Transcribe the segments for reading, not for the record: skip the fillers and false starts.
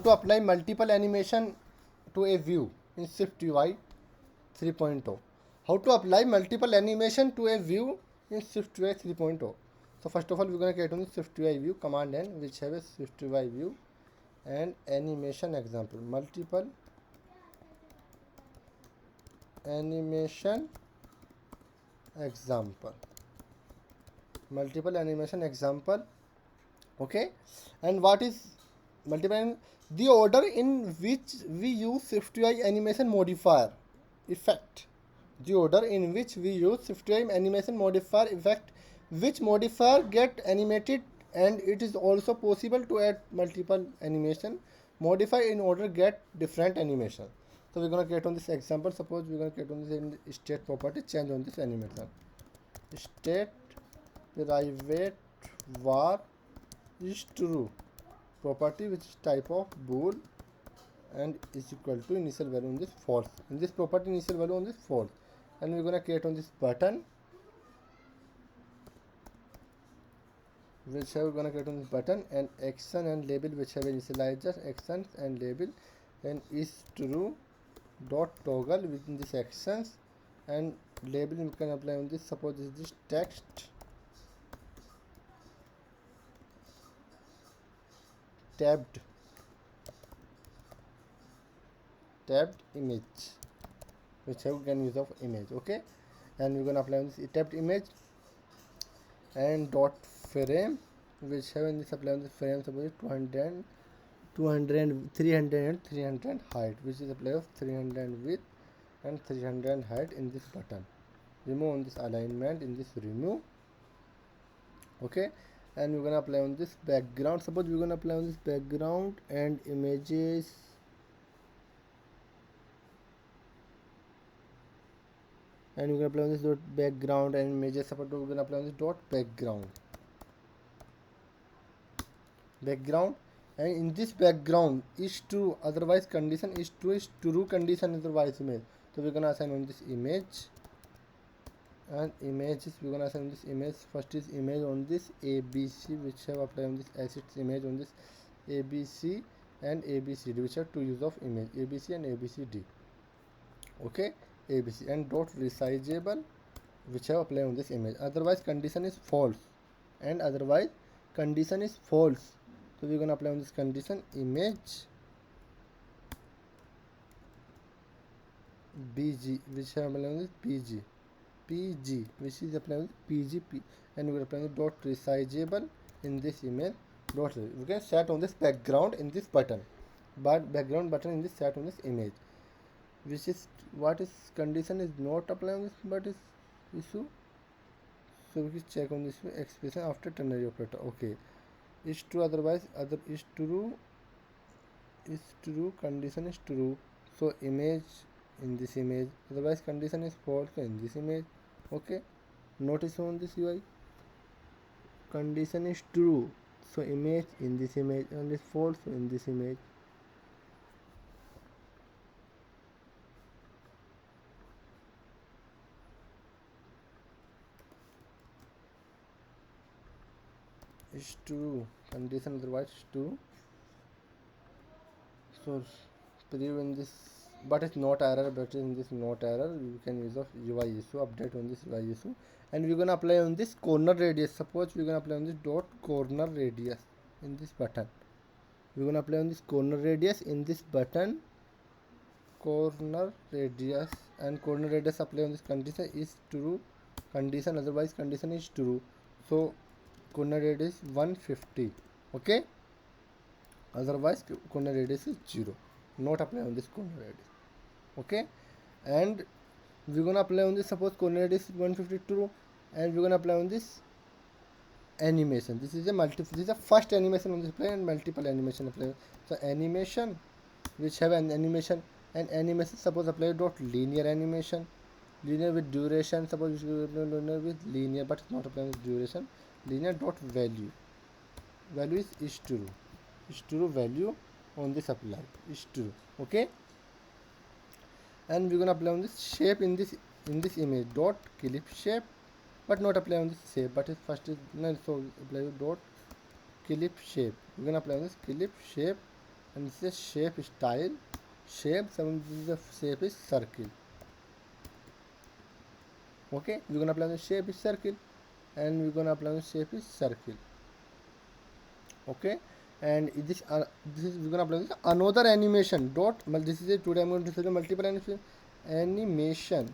To apply multiple animation to a view in SwiftUI 3.0. How to apply multiple animation to a view in SwiftUI 3.0. So first of all, we're going to create on the SwiftUI view command N, which have a SwiftUI view and animation example. Multiple animation example. Multiple animation example. Okay, and what is multiple? The order in which we use SwiftUI animation modifier effect. The order in which we use SwiftUI animation modifier effect, which modifier get animated, and it is also possible to add multiple animation modify in order get different animation. So we're gonna create on this example. Suppose we're gonna create on this in state property, change on this animation. State private var is true property, which is type of bool and is equal to initial value on this false. In this property, initial value on this false, and we're gonna create on this button, which we're gonna create on this button, and action and label, which have initializer actions and label, and is true dot toggle within this actions and label you can apply on this. Suppose this text tabbed image, which have can use of image. Okay, and we're gonna apply on this tabbed image and dot frame, which have in this apply on the frame. Suppose 200 300 and 300 height, which is apply of 300 width and 300 height in this button. Remove on this alignment in this remove. Okay, and we're gonna apply on this background. Suppose we're gonna apply on this background and images, and we're gonna apply on this dot background and images. Suppose we're gonna apply on this dot background and in this background is true, otherwise condition is true condition, otherwise image. So we're gonna assign on this image and images. We're gonna assign this image. First is image on this ABC, which have applied on this assets image on this ABC and ABCD, which are two use of image ABC and ABCD. Okay, ABC and dot resizable, which have applied on this image. Otherwise condition is false, and otherwise condition is false. So we're gonna apply on this condition image BG, which have applied on this PG, which is applied on PG, and we're applying dot resizable in this image. Dot we can set on this background in this button, but background button in this set on this image, which is what is condition is not applied on this but is issue. So we can check on this expression after ternary operator. Okay, is true, otherwise other is true condition is true. So image in this image, otherwise condition is false in this image. Okay, notice on this UI condition is true, so image in this image, and is false in this image. Is true condition, otherwise true. So preview in this, but it's not error, but in this not error you can use of UI issue, update on this UI issue, and we're gonna apply on this corner radius. Suppose we're gonna apply on this dot corner radius in this button. We're gonna apply on this corner radius in this button, corner radius, and corner radius apply on this condition is true condition, otherwise condition is true. So corner radius 150. Okay, otherwise corner radius is 0, not apply on this corner radius. Okay, and we're gonna apply on this, suppose corner radius is 150 true, and we're gonna apply on this animation. This is a first animation on this plane, and multiple animation apply. So animation, which have an animation, and animation suppose apply dot linear animation, linear with duration. Suppose we apply linear with linear, but it's not applying with duration. Linear dot value is true value on this apply is true. Okay, and we're gonna apply on this shape in this image dot clip shape, but not apply on this shape, but it's first is no, so apply dot clip shape. We're gonna apply on this clip shape and this is shape style. Shape, the shape is circle. Okay, we're gonna apply the shape is circle, and we're gonna apply the shape is circle. Okay, and this is we're gonna apply this another animation dot. This is a today I'm going to show you multiple animation.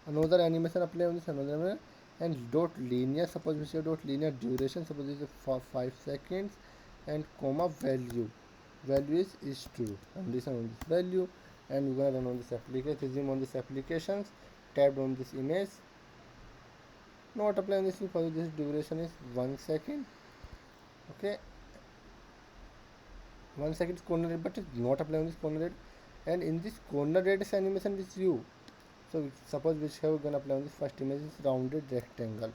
Another animation apply on this another animation, and dot linear. Suppose we say dot linear duration. Suppose this is for 5 seconds, and comma value is true, and this on this value, and we're gonna run on this application, resume on this applications, tabbed on this image, not applying this because this duration is 1 second. Okay, 1 second is corner rate, but it's not applying this corner rate, and in this corner radius animation is you. So suppose we have gonna apply on this first image is rounded rectangle,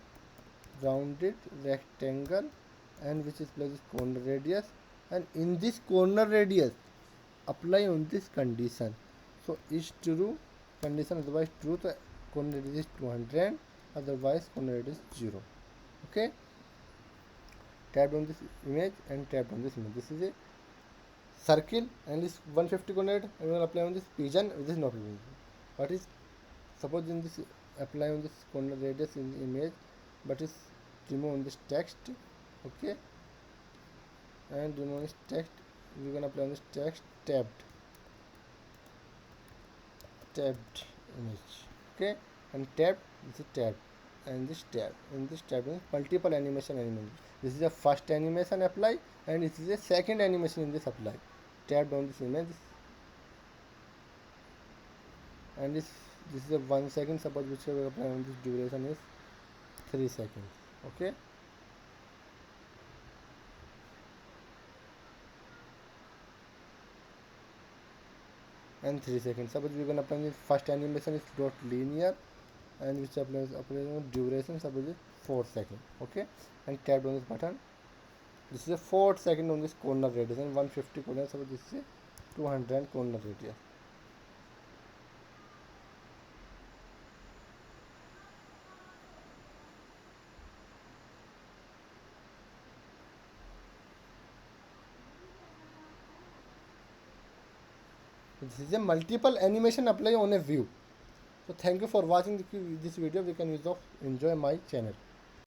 and which is plus this corner radius, and in this corner radius apply on this condition. So is true condition, otherwise true, so corner radius is 200, otherwise corner radius is 0. Okay, tapped on this image and tapped on this image. This is a circle and this 150 coordinate, and we will apply on this pigeon. This is not pigeon. What is, suppose in this apply on this corner radius in the image, but is remove on this text. Okay, and remove this text. We are gonna apply on this text tabbed image. Okay, and tabbed, this is tabbed, and this tab, in this tab is multiple animation. This is the first animation apply, and this is the second animation in this apply. Tabbed on this image, and this is a 1 second. Suppose which we apply on this duration is 3 seconds. Okay, and 3 seconds. Suppose we're gonna apply this first animation is dot linear, and which applies on duration. Suppose is 4 seconds. Okay, and tapped on this button. This is a 4 second on this corner radius, and 150 corner. Suppose this is a 200 corner radius. This is a multiple animation apply on a view. So thank you for watching this video. We can use of enjoy my channel.